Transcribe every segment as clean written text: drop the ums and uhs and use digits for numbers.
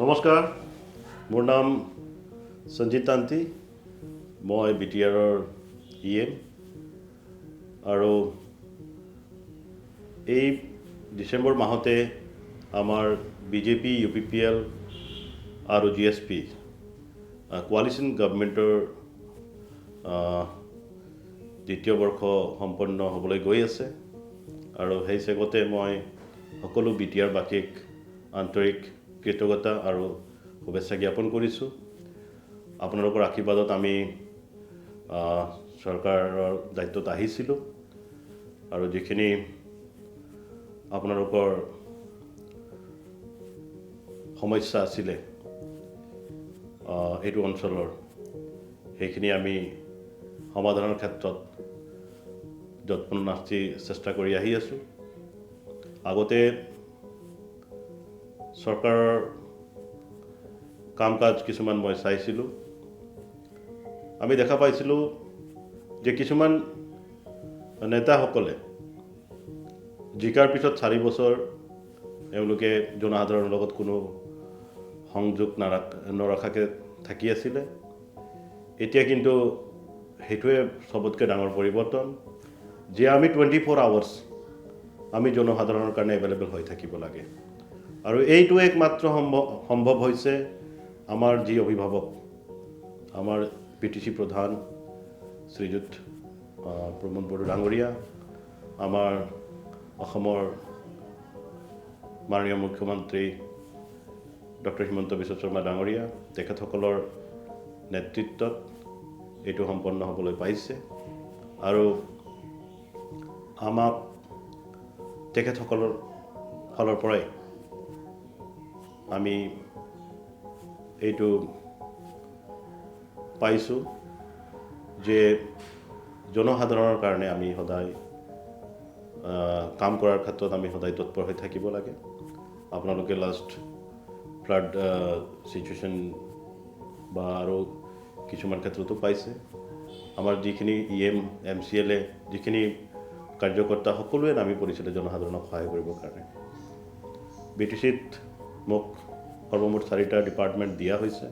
নমস্কাৰ, মোৰ নাম সঞ্জিত তান্তি। মই BTRৰ EM আৰু এই ডিচেম্বৰ মাহতে আমাৰ BJP, UPPL আৰু GSP কোৱালিশ্যন গভৰ্ণমেণ্টৰ দ্বিতীয় বৰ্ষ সম্পন্ন হ'বলৈ গৈ আছে আৰু সেই চেগতে মই সকলো BTR বাসীক আন্তৰিক কৃতজ্ঞতা আৰু শুভেচ্ছা জ্ঞাপন কৰিছোঁ। আপোনালোকৰ আশীৰ্বাদত আমি চৰকাৰৰ দায়িত্বত আহিছিলোঁ আৰু যিখিনি আপোনালোকৰ সমস্যা আছিলে এইটো অঞ্চলৰ সেইখিনি আমি সমাধানৰ ক্ষেত্ৰত যৎপৰোনাস্তি চেষ্টা কৰি আহি আছোঁ। আগতে চৰকাৰৰ কাম কাজ কিছুমান মই চাইছিলোঁ। আমি দেখা পাইছিলোঁ যে কিছুমান নেতাসকলে জিকাৰ পিছত 4 বছৰ এওঁলোকে জনসাধাৰণৰ লগত কোনো সংযোগ নৰখাকৈ থাকি আছিলে। এতিয়া কিন্তু সেইটোৱে চবতকৈ ডাঙৰ পৰিৱৰ্তন যে আমি 24 আৱাৰ্ছ আমি জনসাধাৰণৰ কাৰণে এভেইলেবল হৈ থাকিব লাগে। আৰু এইটো একমাত্ৰ সম্ভৱ হৈছে আমাৰ যি অভিভাৱক, আমাৰ PTC প্ৰধান শ্ৰীযুত প্ৰমোদ বড়ো ডাঙৰীয়া, আমাৰ অসমৰ মাননীয় মুখ্যমন্ত্ৰী ডক্টৰ হিমন্ত বিশ্ব শৰ্মা ডাঙৰীয়া, তেখেতসকলৰ নেতৃত্বত এইটো সম্পন্ন হ'বলৈ পাইছে আৰু আমাক তেখেতসকলৰ ফালৰ পৰাই আমি এইটো পাইছোঁ যে জনসাধাৰণৰ কাৰণে আমি সদায় কাম কৰাৰ ক্ষেত্ৰত আমি সদায় তৎপৰ হৈ থাকিব লাগে। আপোনালোকে লাষ্ট ফ্লাড চিটুৱেশ্যন বা আৰু কিছুমান ক্ষেত্ৰতো পাইছে। আমাৰ যিখিনি EM, MCLA যিখিনি কাৰ্যকৰ্তা সকলোৱে নামি পৰিছিলে জনসাধাৰণক সহায় কৰিবৰ কাৰণে। BTCত মোক সৰ্বমুঠ 4টা ডিপাৰ্টমেণ্ট দিয়া হৈছে: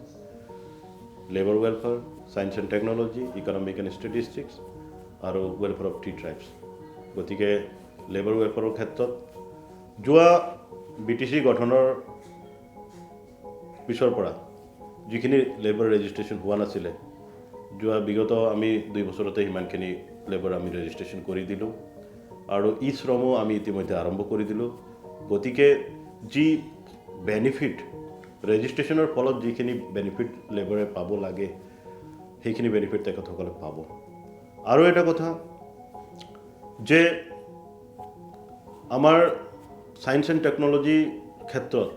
labour welfare, science and technology, economic and statistics আৰু ৱেলফেয়াৰ অফ 3 ট্ৰাইবছ। গতিকে লেবাৰ ৱেলফেয়াৰৰ ক্ষেত্ৰত যোৱা BTC গঠনৰ পিছৰ পৰা যিখিনি লেবাৰ ৰেজিষ্ট্ৰেশ্যন হোৱা নাছিলে, যোৱা বিগত আমি 2 বছৰতে সিমানখিনি লেবাৰ আমি ৰেজিষ্ট্ৰেশ্যন কৰি দিলোঁ আৰু শ্ৰমো আমি ইতিমধ্যে আৰম্ভ কৰি দিলোঁ। গতিকে যি বেনিফিট ৰেজিষ্ট্ৰেশ্যনৰ ফলত যিখিনি বেনিফিট লেবাৰে পাব লাগে সেইখিনি বেনিফিট তেখেতসকলে পাব। আৰু এটা কথা যে আমাৰ ছায়েন্স এণ্ড টেকন'লজি ক্ষেত্ৰত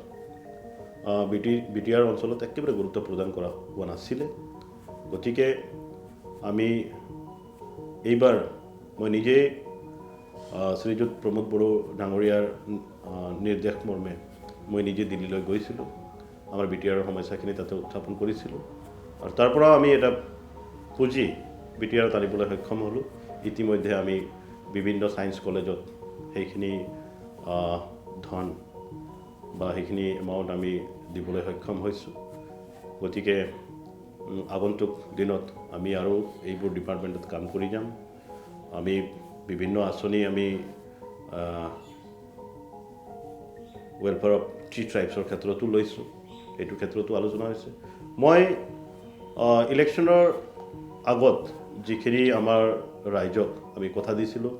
BTR অঞ্চলত একেবাৰে গুৰুত্ব প্ৰদান কৰা হোৱা নাছিলে। গতিকে আমি এইবাৰ মই নিজেই শ্ৰীযুত প্ৰমোদ বড়ো ডাঙৰীয়াৰ নিৰ্দেশ মৰ্মে মই নিজে দিল্লীলৈ গৈছিলোঁ, আমাৰ BTRৰ সমস্যাখিনি তাতে উত্থাপন কৰিছিলোঁ আৰু তাৰ পৰাও আমি এটা পুঁজি BTRত আনিবলৈ সক্ষম হ'লোঁ। ইতিমধ্যে আমি বিভিন্ন ছায়েন্স কলেজত সেইখিনি ধন বা সেইখিনি এমাউণ্ট আমি দিবলৈ সক্ষম হৈছোঁ। গতিকে আগন্তুক দিনত আমি আৰু এইবোৰ ডিপাৰ্টমেণ্টত কাম কৰি যাম। আমি বিভিন্ন আঁচনি আমি ৱেলফেয়াৰ অফ 3 ট্ৰাইবছৰ ক্ষেত্ৰতো লৈছোঁ, এইটো ক্ষেত্ৰতো আলোচনা হৈছে। মই ইলেকশ্যনৰ আগত যিখিনি আমাৰ ৰাইজক আমি কথা দিছিলোঁ,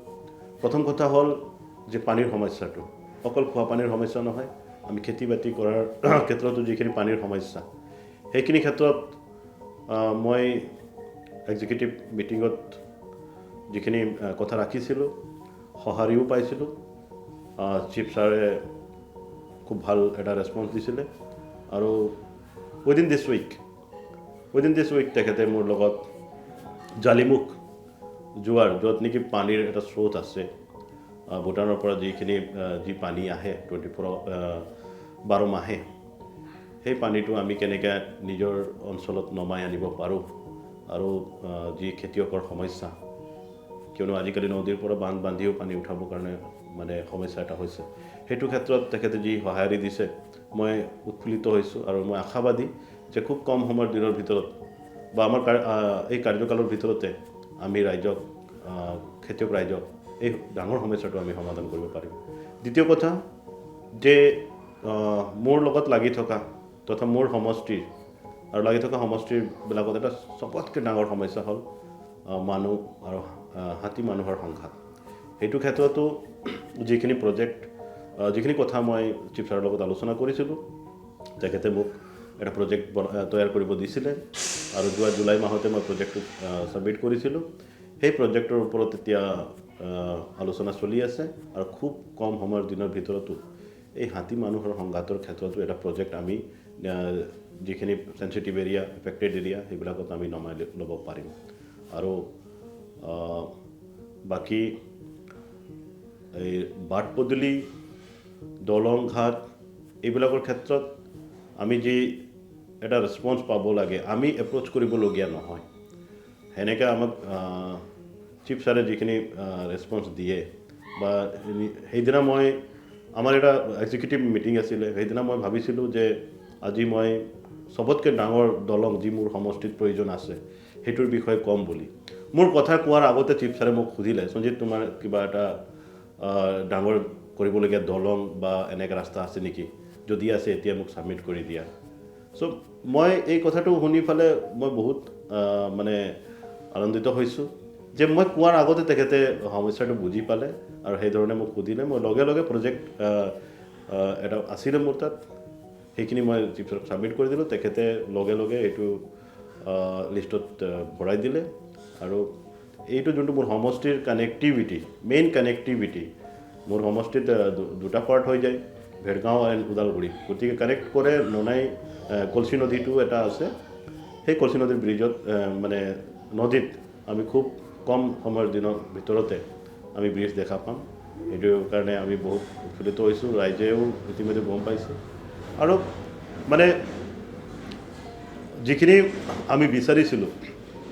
প্ৰথম কথা হ'ল যে পানীৰ সমস্যাটো অকল খোৱা পানীৰ সমস্যা নহয়, আমি খেতি বাতি কৰাৰ ক্ষেত্ৰতো যিখিনি পানীৰ সমস্যা সেইখিনি ক্ষেত্ৰত মই এক্সিকিউটিভ মিটিঙত যিখিনি কথা ৰাখিছিলোঁ সঁহাৰিও পাইছিলোঁ। চিফ ছাৰে খুব ভাল এটা ৰেছপন্স দিছিলে আৰু উইদিন দিছ উইক তেখেতে মোৰ লগত জালিমুখ যোৱাৰ য'ত নেকি পানীৰ এটা স্ৰোত আছে, ভূটানৰ পৰা যি পানী আহে 12 মাহে, সেই পানীটো আমি কেনেকৈ নিজৰ অঞ্চলত নমাই আনিব পাৰোঁ আৰু যি খেতিয়কৰ সমস্যা কিয়নো আজিকালি নদীৰ পৰা বান্ধ বান্ধিও পানী উঠাবৰ কাৰণে মানে সমস্যা এটা হৈছে সেইটো ক্ষেত্ৰত তেখেতে যি সঁহাৰি দিছে মই উৎফুল্লিত হৈছোঁ আৰু মই আশাবাদী যে খুব কম সময়ৰ দিনৰ ভিতৰত বা আমাৰ এই কাৰ্যকালৰ ভিতৰতে আমি ৰাইজক খেতিয়ক ৰাইজক এই ডাঙৰ সমস্যাটো আমি সমাধান কৰিব পাৰিম দ্বিতীয় কথা যে মোৰ লগত লাগি থকা তথা মোৰ সমষ্টিৰ আৰু লাগি থকা সমষ্টিৰবিলাকত এটা চবতকৈ ডাঙৰ সমস্যা হ'ল মানুহ আৰু হাতী মানুহৰ সংঘাত সেইটো ক্ষেত্ৰতো যিখিনি প্ৰজেক্ট যিখিনি কথা মই চিফ ছাৰৰ লগত আলোচনা কৰিছিলোঁ তেখেতে মোক এটা প্ৰজেক্ট তৈয়াৰ কৰিব দিছিলে আৰু যোৱা জুলাই মাহতে মই প্ৰজেক্টটো ছাবমিট কৰিছিলোঁ সেই প্ৰজেক্টৰ ওপৰত এতিয়া আলোচনা চলি আছে আৰু খুব কম সময়ৰ দিনৰ ভিতৰতো এই হাতী মানুহৰ সংঘাতৰ ক্ষেত্ৰতো এটা প্ৰজেক্ট আমি যিখিনি চেঞ্চিটিভ এৰিয়া এফেক্টেড এৰিয়া সেইবিলাকত আমি নমাই ল'ব পাৰিম আৰু বাকী এই বাট পদূলি দলং ঘাট এইবিলাকৰ ক্ষেত্ৰত আমি যি এটা ৰেছপন্স পাব লাগে আমি এপ্ৰ'চ কৰিবলগীয়া নহয় সেনেকৈ আমাক চিফ ছাৰে যিখিনি ৰেছপন্স দিয়ে বা সেইদিনা মই আমাৰ এটা এক্সিকিউটিভ মিটিং আছিলে সেইদিনা মই ভাবিছিলোঁ যে আজি মই চবতকৈ ডাঙৰ দলং যি মোৰ সমষ্টিত প্ৰয়োজন আছে সেইটোৰ বিষয়ে ক'ম বুলি মোৰ কথা কোৱাৰ আগতে চিফ ছাৰে মোক সুধিলে সঞ্জিত তোমাৰ কিবা এটা ডাঙৰ কৰিবলগীয়া দলং বা এনেকৈ ৰাস্তা আছে নেকি যদি আছে এতিয়া মোক ছাবমিট কৰি দিয়া চ' মই এই কথাটো শুনি ফালে মই বহুত মানে আনন্দিত হৈছোঁ যে মই কোৱাৰ আগতে তেখেতে সমস্যাটো বুজি পালে আৰু সেইধৰণে মোক সুধিলে মই লগে লগে প্ৰজেক্ট এটা আছিলে মোৰ তাত সেইখিনি মই চিফ ছাৰক ছাবমিট কৰি দিলোঁ তেখেতে লগে লগে এইটো লিষ্টত ভৰাই দিলে আৰু এইটো যোনটো মোৰ সমষ্টিৰ কানেক্টিভিটি মেইন কানেক্টিভিটি মোৰ সমষ্টিত দুটা পাৰ্ট হৈ যায় ভেৰগাঁও এণ্ড ওদালগুৰি গতিকে কানেক্ট কৰে ননাই কলচি নদীটো এটা আছে সেই কলচি নদীৰ ব্ৰিজত মানে নদীত আমি খুব কম সময়ৰ দিনৰ ভিতৰতে আমি ব্ৰিজ দেখা পাম এইটো কাৰণে আমি বহুত উৎফুল্লিত হৈছোঁ ৰাইজেও ইতিমধ্যে গম পাইছে আৰু মানে যিখিনি আমি বিচাৰিছিলোঁ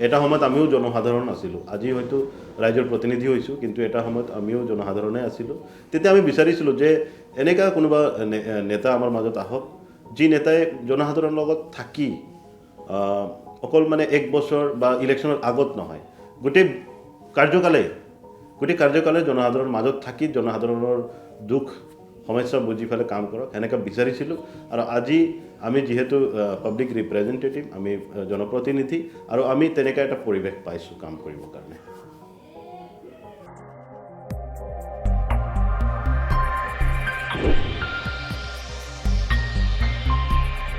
এটা সময়ত আমিও জনসাধাৰণ আছিলোঁ আজি হয়তো ৰাইজৰ প্ৰতিনিধি হৈছোঁ কিন্তু এটা সময়ত আমিও জনসাধাৰণে আছিলোঁ তেতিয়া আমি বিচাৰিছিলোঁ যে এনেকুৱা কোনোবা নেতা আমাৰ মাজত আহক যি নেতাই জনসাধাৰণৰ লগত থাকি অকল মানে এক বছৰ বা ইলেকশ্যনৰ আগত নহয় গোটেই কাৰ্যকালে জনসাধাৰণৰ মাজত থাকি জনসাধাৰণৰ দুখ সমস্যা বুজি পেলাই কাম কৰক সেনেকৈ বিচাৰিছিলোঁ আৰু আজি আমি যিহেতু পাব্লিক ৰিপ্ৰেজেণ্টেটিভ আমি জনপ্ৰতিনিধি আৰু আমি তেনেকৈ এটা পৰিৱেশ পাইছোঁ কাম কৰিবৰ কাৰণে